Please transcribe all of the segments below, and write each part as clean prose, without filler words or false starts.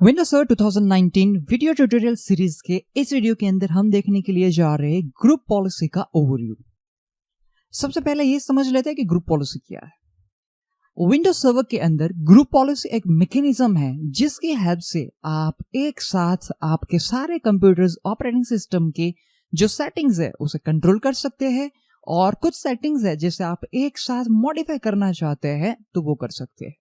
Windows server 2019 video tutorial series के इस video के अंदर हम देखने के लिए जा रहे हैं ग्रुप पॉलिसी का ओवरव्यू। सबसे पहले ये समझ लेते हैं कि ग्रुप पॉलिसी क्या है। विंडोज सर्वर के अंदर ग्रुप पॉलिसी एक मैकेनिज्म है जिसकी हेल्प से आप एक साथ आपके सारे कंप्यूटर्स ऑपरेटिंग सिस्टम के जो सेटिंग्स है उसे कंट्रोल कर सकते हैं, और कुछ सेटिंग्स है जिसे आप एक साथ मॉडिफाई करना चाहते हैं तो वो कर सकते हैं।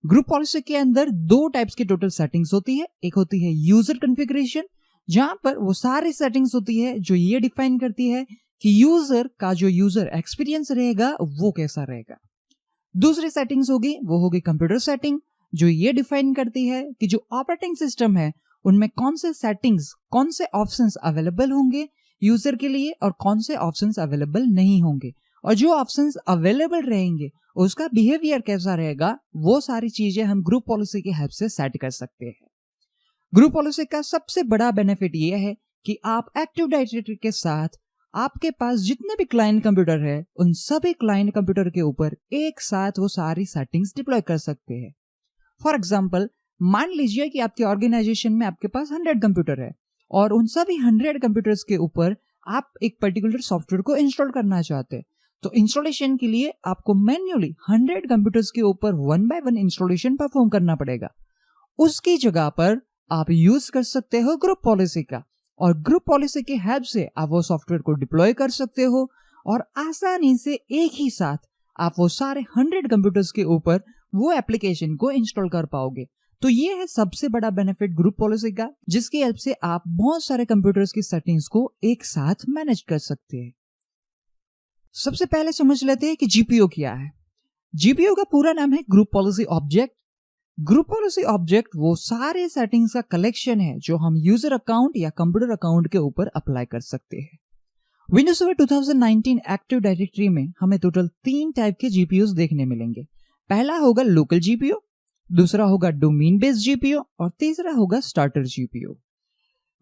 ग्रुप पॉलिसी के अंदर दो टाइप्स की टोटल सेटिंग्स होती है। एक होती है यूजर कॉन्फ़िगरेशन, जहां पर वो सारी सेटिंग्स होती है जो ये डिफाइन करती है कि यूजर का जो यूजर एक्सपीरियंस रहेगा वो कैसा रहेगा। दूसरी सेटिंग्स होगी कंप्यूटर सेटिंग, जो ये डिफाइन करती है कि जो ऑपरेटिंग सिस्टम है उनमें कौन से सेटिंग्स, कौन से ऑप्शंस अवेलेबल होंगे यूजर के लिए और कौन से ऑप्शंस अवेलेबल नहीं होंगे, और जो ऑप्शंस अवेलेबल रहेंगे उसका बिहेवियर कैसा रहेगा। वो सारी चीजें हम ग्रुप पॉलिसी की हेल्प से सेट कर सकते हैं। ग्रुप पॉलिसी का सबसे बड़ा बेनिफिट ये है कि आप एक्टिव डायरेक्टरी के साथ आपके पास जितने भी क्लाइंट कंप्यूटर है उन सभी क्लाइंट कंप्यूटर के ऊपर एक साथ वो सारी सेटिंग्स डिप्लॉय कर सकते हैं। फॉर एग्जाम्पल, मान लीजिए कि आपके ऑर्गेनाइजेशन में आपके पास 100 कंप्यूटर है और उन सभी 100 कंप्यूटर्स के ऊपर आप एक पर्टिकुलर सॉफ्टवेयर को इंस्टॉल करना चाहते हैं। तो इंस्टॉलेशन के लिए आपको मैन्युअली 100 कंप्यूटर्स के ऊपर 1 बाय 1 इंस्टॉलेशन परफॉर्म करना पड़ेगा। उसकी जगह पर आप यूज कर सकते हो ग्रुप पॉलिसी का, और ग्रुप पॉलिसी की हेल्प से आप वो सॉफ्टवेयर को डिप्लॉय कर सकते हो और आसानी से एक ही साथ आप वो सारे 100 कंप्यूटर्स के ऊपर वो एप्लीकेशन को इंस्टॉल कर पाओगे। तो ये है सबसे बड़ा बेनिफिट ग्रुप पॉलिसी का, जिसकी हेल्प से आप बहुत सारे कंप्यूटर्स की सेटिंग्स को एक साथ मैनेज कर सकते हैं। सबसे पहले समझ लेते हैं कि जीपीओ क्या है। जीपीओ का पूरा नाम है group policy object. Group policy object वो सारे सेटिंग्स का कलेक्शन है जो हम यूजर अकाउंट या कंप्यूटर अकाउंट के ऊपर अप्लाई कर सकते हैं। विंडोज सर्वर 2019 एक्टिव डायरेक्टरी में हमें टोटल 3 टाइप के जीपीओ देखने मिलेंगे। पहला होगा लोकल जीपीओ, दूसरा होगा डोमेन बेस्ड जीपीओ और तीसरा होगा starter GPO.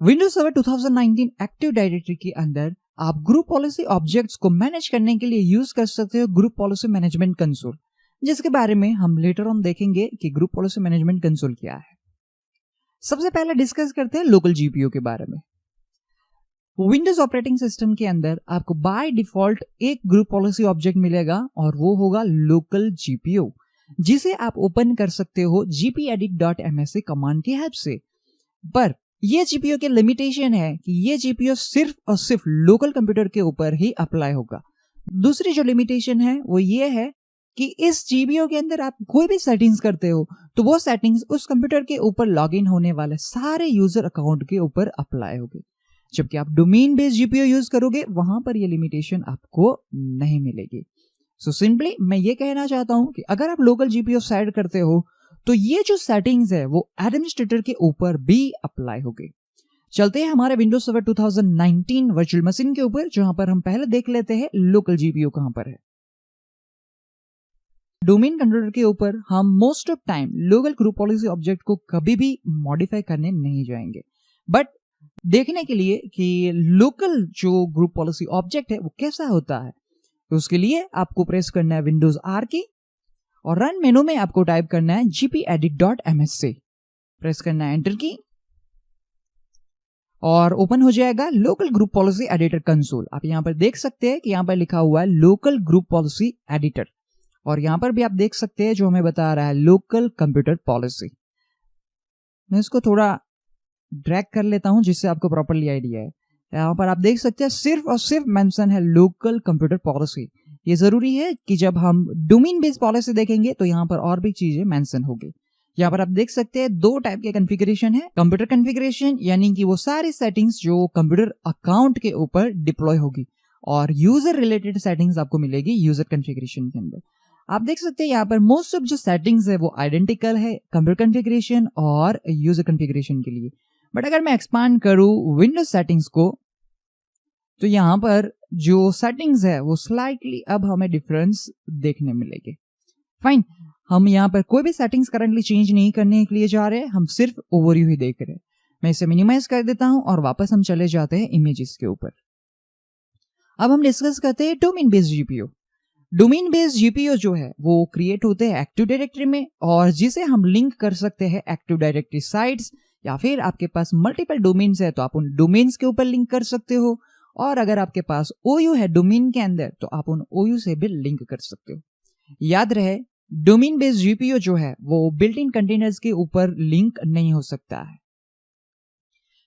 Windows server 2019 active directory के अंदर आप ग्रुप पॉलिसी ऑब्जेक्ट्स को मैनेज करने के लिए यूज कर सकते हो ग्रुप पॉलिसी मैनेजमेंट कंसोल, जिसके बारे में हम लेटर ऑन देखेंगे कि ग्रुप पॉलिसी मैनेजमेंट कंसोल क्या है। सबसे पहले डिस्कस करते हैं लोकल जीपीओ के बारे में। विंडोज ऑपरेटिंग सिस्टम के अंदर आपको बाय डिफॉल्ट एक ग्रुप पॉलिसी ऑब्जेक्ट मिलेगा और वो होगा लोकल जीपीओ, जिसे आप ओपन कर सकते हो gpedit.msc कमांड की हेल्प से। पर ये जीपीओ के लिमिटेशन है कि ये जीपीओ सिर्फ और सिर्फ लोकल कंप्यूटर के ऊपर ही अप्लाई होगा। दूसरी जो लिमिटेशन है वो ये है कि इस जीपीओ के अंदर आप कोई भी सेटिंग्स करते हो तो वो सेटिंग्स उस कंप्यूटर के ऊपर लॉगिन होने वाले सारे यूजर अकाउंट के ऊपर अप्लाई होगी। जबकि आप डोमेन बेस्ड जीपीओ यूज करोगे वहां पर ये लिमिटेशन आपको नहीं मिलेगी। सो सिंपली मैं ये कहना चाहता हूं कि अगर आप लोकल जीपीओ सेट करते हो तो ये जो सेटिंग्स है वो एडमिनिस्ट्रेटर के ऊपर भी अप्लाई होगी। चलते हैं हमारे विंडोज सर्वर 2019 वर्चुअल मशीन के ऊपर, जहां पर हम पहले देख लेते हैं लोकल जीपीओ कहां पर है। डोमेन कंट्रोलर के ऊपर हम most of time local group policy object को कभी भी मॉडिफाई करने नहीं जाएंगे, बट देखने के लिए कि लोकल जो ग्रुप पॉलिसी ऑब्जेक्ट है वो कैसा होता है, तो उसके लिए आपको प्रेस करना है विंडोज आर की और रन मेनू में आपको टाइप करना है gpedit.msc, प्रेस करना है एंटर की और ओपन हो जाएगा local group policy editor console. आप यहां पर देख सकते हैं कि यहां पर लिखा हुआ है लोकल ग्रुप पॉलिसी एडिटर, और यहां पर भी आप देख सकते हैं जो हमें बता रहा है लोकल कंप्यूटर पॉलिसी। मैं इसको थोड़ा ड्रैग कर लेता हूं जिससे आपको प्रॉपर्ली आइडिया है। यहां पर आप देख सकते हैं सिर्फ और सिर्फ मेंशन है लोकल कंप्यूटर पॉलिसी। ये जरूरी है कि जब हम डोमेन बेस्ड पॉलिसी देखेंगे तो यहाँ पर और भी चीजें मेंशन होगी। यहाँ पर आप देख सकते हैं 2 टाइप के कॉन्फ़िगरेशन है। कंप्यूटर कॉन्फ़िगरेशन यानी कि वो सारी सेटिंग्स जो कंप्यूटर अकाउंट के ऊपर डिप्लॉय होगी, और यूजर रिलेटेड सेटिंग्स आपको मिलेगी यूजर कॉन्फ़िगरेशन के अंदर। आप देख सकते हैं यहाँ पर मोस्ट ऑफ जो सेटिंग्स है वो आइडेंटिकल है कंप्यूटर कॉन्फ़िगरेशन और यूजर कॉन्फ़िगरेशन के लिए। बट अगर मैं एक्सपांड करूं विंडोज सेटिंग्स को तो यहाँ पर जो सेटिंग्स है वो स्लाइटली अब हमें डिफरेंस देखने मिलेंगे। फाइन, हम यहाँ पर कोई भी सेटिंग्स करंटली चेंज नहीं करने के लिए जा रहे हैं, हम सिर्फ ओवरव्यू ही देख रहे हैं। मैं इसे मिनिमाइज कर देता हूं और वापस हम चले जाते हैं इमेजेस के ऊपर। अब हम डिस्कस करते हैं domain based GPO. Domain based GPU जो है वो क्रिएट होते हैं एक्टिव डायरेक्टरी में, और जिसे हम लिंक कर सकते हैं एक्टिव डायरेक्टरी साइट्स, या फिर आपके पास मल्टीपल डोमेन्स है तो आप उन डोमेन्स के ऊपर लिंक कर सकते हो, और अगर आपके पास ओयू है डोमेन के अंदर तो आप उन ओयू से भी लिंक कर सकते हो। याद रहे, डोमेन बेस्ड जीपीयू जो है वो बिल्ट इन कंटेनर्स के ऊपर लिंक नहीं हो सकता है।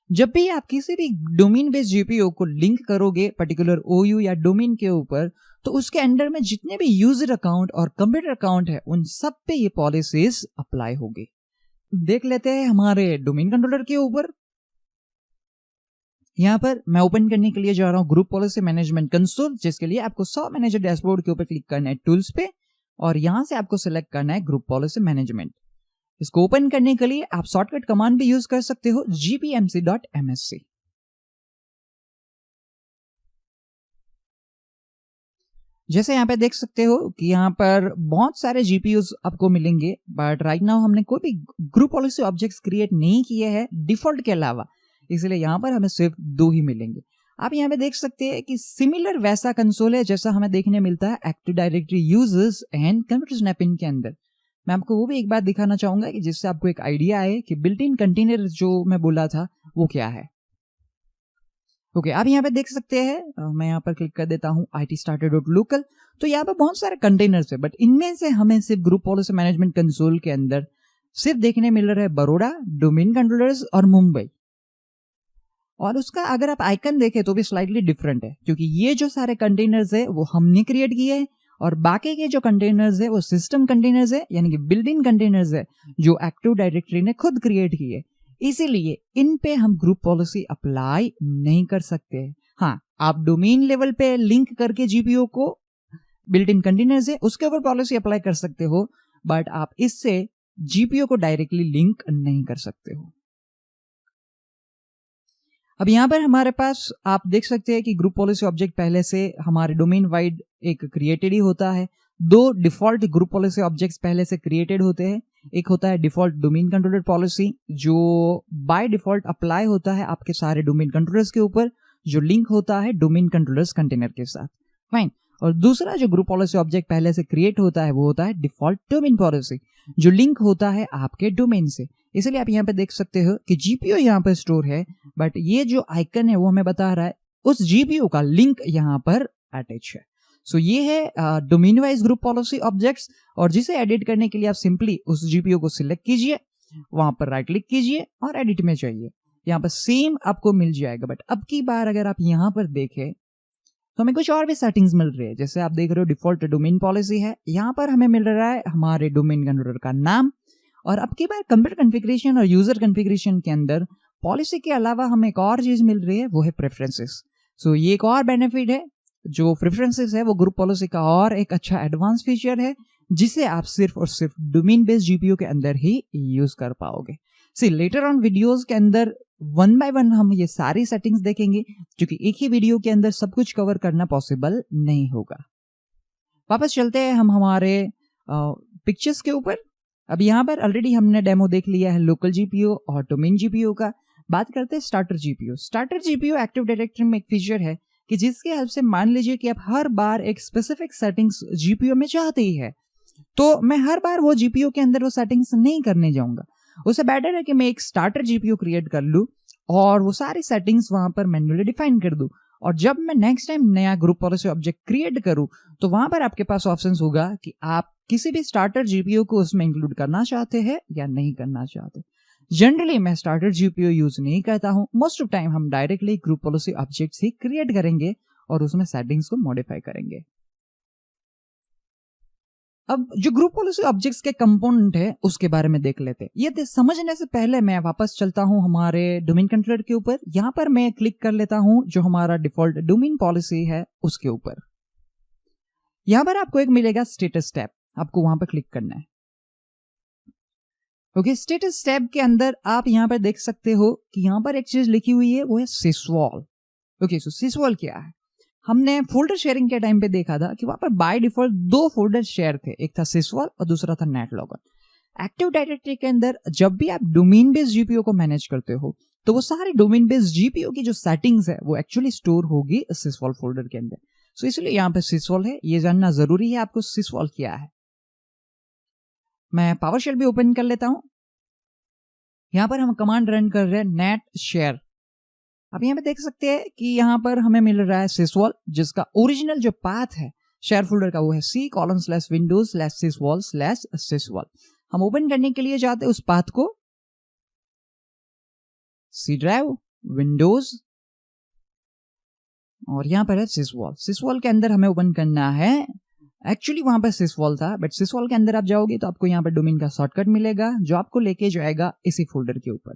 जब भी आप किसी भी डोमेन बेस्ड जीपीयू को लिंक करोगे पर्टिकुलर ओयू या डोमेन के ऊपर, तो उसके अंडर में जितने भी यूजर अकाउंट और कंप्यूटर अकाउंट है उन सब पे ये पॉलिसीज अप्लाई होगी। देख लेते हैं हमारे डोमेन कंट्रोलर के ऊपर। यहां पर मैं ओपन करने के लिए जा रहा हूं ग्रुप पॉलिसी मैनेजमेंट कंसोल, जिसके लिए आपको सॉफ्ट मैनेजर डैशबोर्ड के ऊपर क्लिक करना है टूल्स पे, और यहां से आपको सिलेक्ट करना है ग्रुप पॉलिसी मैनेजमेंट। इसको ओपन करने के लिए आप शॉर्टकट कमांड भी यूज कर सकते हो gpmc.msc। जैसे यहाँ पे देख सकते हो कि यहाँ पर बहुत सारे जीपीयूज आपको मिलेंगे, बट राइट नाउ हमने कोई भी ग्रुप पॉलिसी ऑब्जेक्ट्स क्रिएट नहीं किए हैं डिफॉल्ट के अलावा, इसलिए यहाँ पर हमें सिर्फ 2 ही मिलेंगे। आप यहाँ पे देख सकते हैं कि सिमिलर वैसा कंसोल है जैसा हमें देखने मिलता है active directory users and computer snapping के अंदर। मैं आपको वो भी एक बात दिखाना चाहूंगा कि जिससे आपको एक आइडिया आए कि बिल्ट इन कंटेनर जो मैं बोला था वो क्या है। ओके, आप यहाँ पे देख सकते हैं, मैं यहाँ पर क्लिक कर देता हूँ itstarter.local। तो यहाँ पे बहुत सारे कंटेनर्स है, बट इनमें से हमें सिर्फ ग्रुप पॉलिसी मैनेजमेंट कंसोल के अंदर सिर्फ देखने मिल रहा है बड़ौदा, डोमेन कंट्रोलर्स और मुंबई। और उसका अगर आप आइकन देखें तो भी स्लाइटली डिफरेंट है, क्योंकि ये जो सारे कंटेनर्स है वो हमने क्रिएट किए हैं, और बाकी के जो कंटेनर्स है वो सिस्टम कंटेनर्स है, यानी कि बिल्ट इन कंटेनर्स है जो एक्टिव डायरेक्टरी ने खुद क्रिएट किए। इसीलिए इन पे हम ग्रुप पॉलिसी अप्लाई नहीं कर सकते। हाँ, आप डोमेन लेवल पे लिंक करके जीपीयू को बिल्ट इन कंटेनर्स है उसके ऊपर पॉलिसी अप्लाई कर सकते हो, बट आप इससे जीपीयू को डायरेक्टली लिंक नहीं कर सकते हो। अब यहां पर हमारे पास आप देख सकते हैं कि ग्रुप पॉलिसी ऑब्जेक्ट पहले से हमारे डोमेन वाइड एक क्रिएटेड ही होता है। 2 डिफॉल्ट ग्रुप पॉलिसी ऑब्जेक्ट्स पहले से क्रिएटेड होते हैं। एक होता है डिफॉल्ट डोमेन कंट्रोलर पॉलिसी जो बाय डिफॉल्ट अप्लाई होता है आपके सारे डोमेन कंट्रोलर्स के ऊपर, जो लिंक होता है डोमेन कंट्रोलर्स कंटेनर के साथ। फाइन। और दूसरा जो ग्रुप पॉलिसी ऑब्जेक्ट पहले से क्रिएट होता है वो होता है डिफॉल्ट डोमेन पॉलिसी, जो लिंक होता है आपके डोमेन से। इसलिए आप यहाँ पे देख सकते हो कि जीपीयू यहाँ पर स्टोर है, बट ये जो आइकन है वो हमें बता रहा है उस जीपीयू का लिंक यहाँ पर अटैच है। सो ये है domain wise group policy objects, और जिसे एडिट करने के लिए आप सिंपली उस जीपीयू को सिलेक्ट कीजिए, वहां पर राइट क्लिक कीजिए और एडिट में जाइए। यहाँ पर सेम आपको मिल जाएगा, बट अब की बार अगर आप यहाँ पर देखें तो हमें कुछ और भी सेटिंग्स मिल रही है। जैसे आप देख रहे हो डिफॉल्ट डोमेन पॉलिसी है, यहाँ पर हमें मिल रहा है हमारे डोमेन कंट्रोलर का नाम, और अब की बार कंप्यूटर कॉन्फ़िगरेशन और यूजर कॉन्फ़िगरेशन के अंदर पॉलिसी के अलावा हमें एक और चीज मिल रही है, वो है प्रेफरेंसेस। सो ये एक और बेनिफिट है, जो प्रेफरेंसेस है वो ग्रुप पॉलिसी का और एक अच्छा एडवांस फीचर है, जिसे आप सिर्फ और सिर्फ डोमेन बेस्ड जीपीयू के अंदर ही यूज कर पाओगे। सी लेटर ऑन वीडियोस के अंदर 1 बाय 1 हम ये सारी सेटिंग्स देखेंगे, क्योंकि एक ही वीडियो के अंदर सब कुछ कवर करना पॉसिबल नहीं होगा। वापस चलते हैं हम हमारे पिक्चर्स के ऊपर। अब यहाँ पर ऑलरेडी हमने डेमो देख लिया है लोकल जीपीयू और डोमेन जीपीयू का। बात करते हैं starter GPU. Starter GPU active directory में एक फीचर है कि जिसके हेल्प से मान लीजिए कि आप हर बार एक स्पेसिफिक सेटिंग्स जीपीयू में चाहते ही है, तो मैं हर बार वो जीपीयू के अंदर वो सेटिंग्स नहीं करने जाऊंगा। उससे बेटर है कि मैं एक स्टार्टर जीपीयू क्रिएट कर लूं और वो सारी सेटिंग्स वहां पर मैन्युअली डिफाइन कर दूं, और जब मैं नेक्स्ट टाइम नया ग्रुप पॉलिसी ऑब्जेक्ट क्रिएट करूं तो वहां पर आपके पास ऑप्शंस होगा कि आप किसी भी स्टार्टर जीपीयू को उसमें इंक्लूड करना चाहते हैं या नहीं करना चाहते। जनरली मैं स्टार्टर जीपीयू यूज नहीं करता हूं। मोस्ट ऑफ टाइम हम डायरेक्टली ग्रुप पॉलिसी ऑब्जेक्ट्स ही क्रिएट करेंगे और उसमें सेटिंग्स को मॉडिफाई करेंगे। अब जो ग्रुप पॉलिसी ऑब्जेक्ट्स के कंपोनेंट है उसके बारे में देख लेते हैं। ये समझने से पहले मैं वापस चलता हूं हमारे डोमेन कंट्रोलर के ऊपर। यहां पर मैं क्लिक कर लेता हूं जो हमारा डिफॉल्ट डोमेन पॉलिसी है उसके ऊपर। यहां पर आपको एक मिलेगा स्टेटस टैब, आपको वहां पर क्लिक करना है। ओके, स्टेटस टैब के अंदर आप यहां पर देख सकते हो कि यहां पर एक चीज लिखी हुई है, वो है सिसवॉल। ओके, सो सिसवॉल क्या है? हमने फोल्डर शेयरिंग के टाइम पे देखा था कि वहां पर बाय डिफॉल्ट 2 फोल्डर शेयर थे, एक था सिसवॉल और दूसरा था नेटलॉगर। एक्टिव डायरेक्टरी के अंदर जब भी आप डोमेन बेस्ड जीपीयू को मैनेज करते हो तो वो सारे डोमेन बेस्ड जीपीयू की जो सेटिंग्स है वो एक्चुअली स्टोर होगी सिसवॉल फोल्डर के अंदर। सो इसलिए यहाँ पे sysvol है, ये जानना जरूरी है आपको sysvol क्या है। मैं PowerShell भी ओपन कर लेता हूं। यहाँ पर हम कमांड रन कर रहे हैं net share। अब यहाँ पे देख सकते हैं कि यहाँ पर हमें मिल रहा है sysvol, जिसका ओरिजिनल जो पाथ है शेयर फोल्डर का वो है c:/windows/sysvol/sysvol। हम ओपन करने के लिए जाते हैं उस पाथ को, C ड्राइव, विंडोज, और यहाँ पर है sysvol। sysvol के अंदर हमें ओपन करना है, एक्चुअली वहां पर sysvol था, बट sysvol के अंदर आप जाओगे तो आपको यहाँ पर डोमेन का शॉर्टकट मिलेगा जो आपको लेके जाएगा इसी फोल्डर के ऊपर।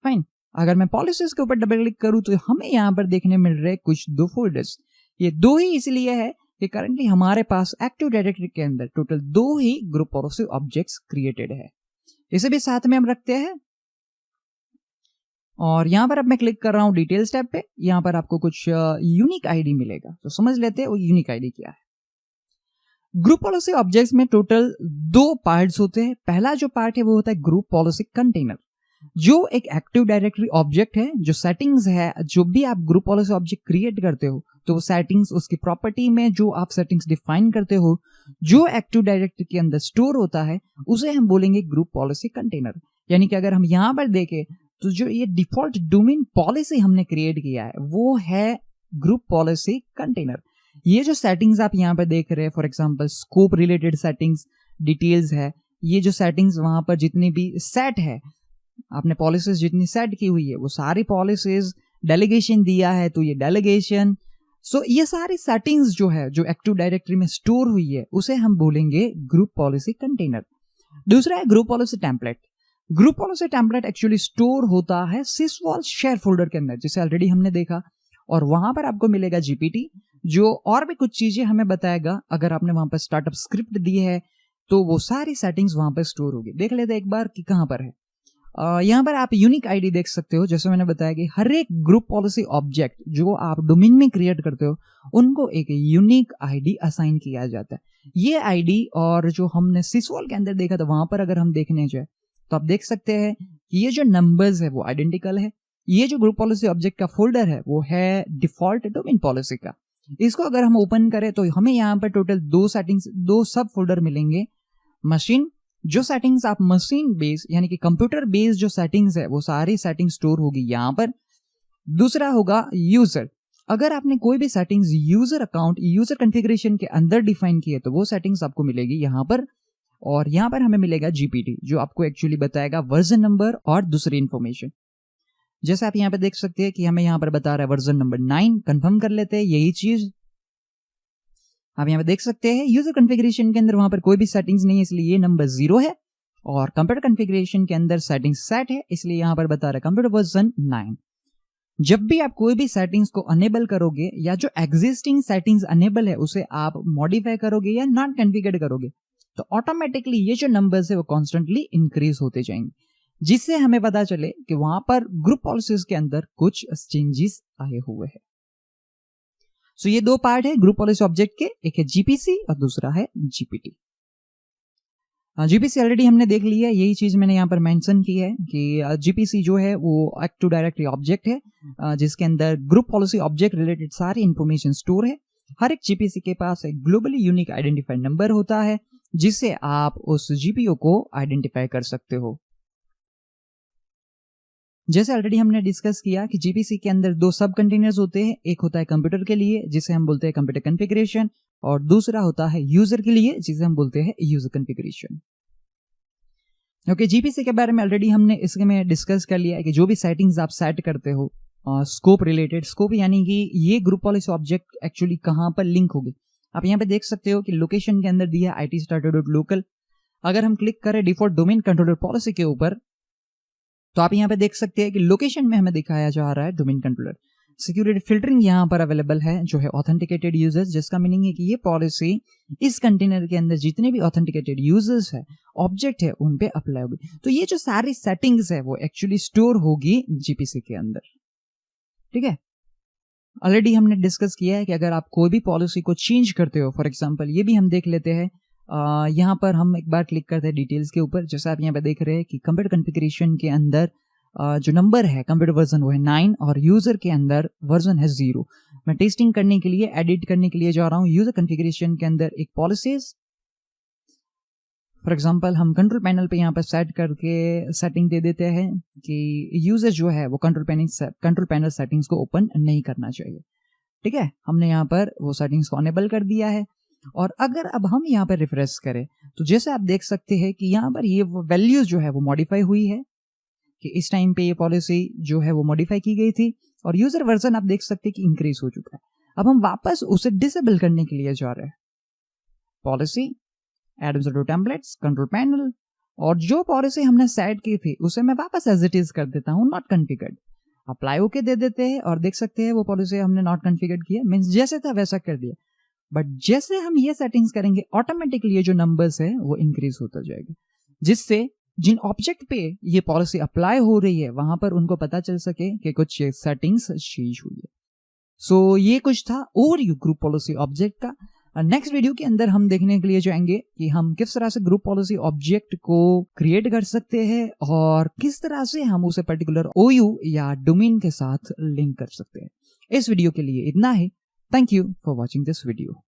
फाइन। अगर मैं पॉलिसीज के ऊपर डबल क्लिक करूं तो हमें यहाँ पर देखने मिल रहे कुछ दो फोल्डर्स। ये दो ही इसलिए है कि करंटली हमारे पास एक्टिव डायरेक्टरी के अंदर टोटल 2 ही ग्रुप पॉलिसी ऑब्जेक्ट्स क्रिएटेड है। इसे भी साथ में हम रखते हैं। और यहाँ पर अब मैं क्लिक कर रहा हूं डिटेल्स टैब पे, यहाँ पर आपको कुछ यूनिक आईडी मिलेगा, तो समझ लेते हैं वो यूनिक आईडी क्या है। ग्रुप पॉलिसी ऑब्जेक्ट्स में टोटल 2 पार्ट्स होते हैं। पहला जो पार्ट है वो होता है ग्रुप पॉलिसी कंटेनर, जो एक एक्टिव डायरेक्टरी ऑब्जेक्ट है, जो सेटिंग्स है, जो भी आप ग्रुप पॉलिसी ऑब्जेक्ट क्रिएट करते हो तो वो सेटिंग्स, उसकी प्रॉपर्टी में जो आप सेटिंग्स डिफाइन करते हो, जो एक्टिव डायरेक्टरी के अंदर स्टोर होता है, उसे हम बोलेंगे ग्रुप पॉलिसी कंटेनर। यानी कि अगर हम यहां पर देखें तो जो ये डिफॉल्ट डोमेन पॉलिसी हमने क्रिएट किया है वो है ग्रुप पॉलिसी कंटेनर। ये जो सेटिंग्स आप यहां पर देख रहे हैं, for example scope related settings, details है, ये जो सेटिंग्स वहां पर जितनी भी सेट है, आपने पॉलिसीज जितनी सेट की हुई है वो सारी पॉलिसीज, डेलीगेशन दिया है तो ये डेलीगेशन, सो ये सारी सेटिंग्स जो है जो एक्टिव डायरेक्टरी में स्टोर हुई है उसे हम बोलेंगे ग्रुप पॉलिसी कंटेनर। दूसरा है group policy template. Group policy template actually store होता है sysvol शेयर फोल्डर के अंदर, जिसे ऑलरेडी हमने देखा, और वहां पर आपको मिलेगा जीपीटी, जो और भी कुछ चीजें हमें बताएगा। अगर आपने वहां पर स्टार्टअप स्क्रिप्ट दी है तो वो सारी सेटिंग्स वहां पर स्टोर होगी। देख लेते हैं एक बार कि कहां पर है। यहाँ पर आप यूनिक आईडी देख सकते हो। जैसे मैंने बताया कि हर एक ग्रुप पॉलिसी ऑब्जेक्ट जो आप डोमेन में क्रिएट करते हो उनको एक यूनिक आईडी असाइन किया जाता है। ये आईडी और जो हमने sysvol के अंदर देखा था वहां पर अगर हम देखने जाए तो आप देख सकते हैं कि ये जो नंबर्स है वो आइडेंटिकल है। ये जो ग्रुप पॉलिसी ऑब्जेक्ट का फोल्डर है वो है डिफॉल्ट डोमेन पॉलिसी का। इसको अगर हम ओपन करें तो हमें यहाँ पर टोटल 2 सेटिंग्स, 2 सब फोल्डर मिलेंगे। मशीन, जो सेटिंग्स आप मशीन बेस यानी कि कंप्यूटर बेस्ड जो सेटिंग्स है वो सारी सेटिंग स्टोर होगी यहाँ पर। दूसरा होगा यूजर। अगर आपने कोई भी settings user account, user configuration के अंदर डिफाइन की है तो वो सेटिंग्स आपको मिलेगी यहाँ पर। और यहाँ पर हमें मिलेगा जीपीटी, जो आपको एक्चुअली बताएगा वर्जन नंबर और दूसरी इंफॉर्मेशन। जैसे आप यहाँ पे देख सकते हैं कि हमें यहाँ पर बता रहा है वर्जन नंबर 9, कंफर्म कर लेते हैं यही चीज। आप यहाँ पे देख सकते हैं यूजर कॉन्फ़िगरेशन के अंदर वहां पर कोई भी सेटिंग्स नहीं है, इसलिए ये नंबर 0 है, और कंप्यूटर कॉन्फ़िगरेशन के अंदर सेटिंग्स सेट है, इसलिए यहाँ पर बता रहा है कंप्यूटर वर्जन 9। जब भी आप कोई भी सेटिंग्स को अनेबल करोगे या जो एग्जिस्टिंग सेटिंग्स अनेबल है उसे आप मॉडिफाई करोगे या नॉट कॉन्फ़िगर करोगे तो ऑटोमेटिकली ये जो नंबर्स है वो कॉन्स्टेंटली इंक्रीज होते जाएंगे, जिससे हमें पता चले कि वहां पर ग्रुप पॉलिसीज के अंदर कुछ चेंजेस आए हुए हैं। सो ये 2 पार्ट है ग्रुप पॉलिसी ऑब्जेक्ट के, एक है जीपीसी और दूसरा है जीपीटी। जीपीसी ऑलरेडी हमने देख लिया है, यही चीज मैंने यहाँ पर मेंशन की है कि जीपीसी जो है वो एक्टिव डायरेक्टरी ऑब्जेक्ट है जिसके अंदर ग्रुप पॉलिसी ऑब्जेक्ट रिलेटेड सारी इंफॉर्मेशन स्टोर है। हर एक जीपीसी के पास एक ग्लोबली यूनिक आइडेंटिफाइड नंबर होता है जिससे आप उस जीपीओ को आइडेंटिफाई कर सकते हो। जैसे ऑलरेडी हमने डिस्कस किया कि जीपीसी के अंदर 2 सब कंटेनर्स होते हैं, एक होता है कंप्यूटर के लिए जिसे हम बोलते हैं कंप्यूटर कॉन्फ़िगरेशन, और दूसरा होता है यूजर के लिए जिसे हम बोलते हैं यूजर कॉन्फ़िगरेशन। ओके, जीपीसी के बारे में ऑलरेडी हमने इसमें डिस्कस कर लिया है कि जो भी सेटिंग्स आप सेट करते हो स्कोप रिलेटेड, स्कोप यानी कि ये ग्रुप पॉलिसी ऑब्जेक्ट एक्चुअली कहां पर लिंक होगी। आप यहाँ पे देख सकते हो कि लोकेशन के अंदर दिया है IT-starter.local। अगर हम क्लिक करें डिफॉल्ट डोमेन कंट्रोलर पॉलिसी के ऊपर तो आप यहाँ पे देख सकते हैं कि लोकेशन में हमें दिखाया जा रहा है डोमेन कंट्रोलर। सिक्योरिटी फिल्टरिंग यहाँ पर अवेलेबल है जो है ऑथेंटिकेटेड यूजर्स, जिसका मीनिंग है कि ये पॉलिसी इस कंटेनर के अंदर जितने भी ऑथेंटिकेटेड यूजर्स है, ऑब्जेक्ट है, उन पे अप्लाई होगी। तो ये जो सारी सेटिंग्स है वो एक्चुअली स्टोर होगी जीपीसी के अंदर। ठीक है, ऑलरेडी हमने डिस्कस किया है कि अगर आप कोई भी पॉलिसी को चेंज करते हो, फॉर एग्जांपल ये भी हम देख लेते हैं। यहाँ पर हम एक बार क्लिक करते हैं डिटेल्स के ऊपर। जैसे आप यहाँ पे देख रहे हैं कि कंप्यूटर कॉन्फ़िगरेशन के अंदर जो नंबर है कंप्यूटर वर्जन वो है 9 और यूजर के अंदर वर्जन है 0। मैं टेस्टिंग करने के लिए, एडिट करने के लिए जा रहा हूं यूजर कॉन्फ़िगरेशन के अंदर एक पॉलिसीज। फॉर एग्जांपल हम कंट्रोल पैनल पे यहाँ पर सेट करके सेटिंग दे देते हैं कि यूजर जो है वो कंट्रोल पैनल सेटिंग्स को ओपन नहीं करना चाहिए। ठीक है, हमने यहाँ पर वो सेटिंग्स को अनेबल कर दिया है। और अगर अब हम यहाँ पर रिफ्रेश करें तो जैसे आप देख सकते हैं कि यहाँ पर ये वैल्यूज जो है वो मॉडिफाई हुई है कि इस टाइम पे ये पॉलिसी जो है वो मॉडिफाई की गई थी और यूजर वर्जन आप देख सकते हैं कि इंक्रीज हो चुका है। अब हम वापस उसे डिसेबल करने के लिए जा रहे हैं। Policy, add templates, control panel, और जो पॉलिसी हमने सेट की थी उसे मैं वापस एज इट इज कर देता हूँ, नॉट कॉन्फ़िगर्ड। अप्लाई ओके दे देते हैं और देख सकते हैं वो पॉलिसी हमने नॉट कॉन्फ़िगर्ड किया, मींस जैसे था वैसा कर दिया। बट जैसे हम ये सेटिंग्स करेंगे ऑटोमेटिकली ये जो नंबर्स है वो इंक्रीज होता जाएगा, जिससे जिन ऑब्जेक्ट पे ये पॉलिसी अप्लाई हो रही है वहां पर उनको पता चल सके कि कुछ सेटिंग्स चेंज हुई है। सो ये कुछ था ओवरव्यू ग्रुप पॉलिसी ऑब्जेक्ट का। नेक्स्ट वीडियो के अंदर हम देखने के लिए जाएंगे कि हम किस तरह से ग्रुप पॉलिसी ऑब्जेक्ट को क्रिएट कर सकते हैं और किस तरह से हम उसे पर्टिकुलर OU या डोमेन के साथ लिंक कर सकते हैं। इस वीडियो के लिए इतना ही। Thank you for watching this video.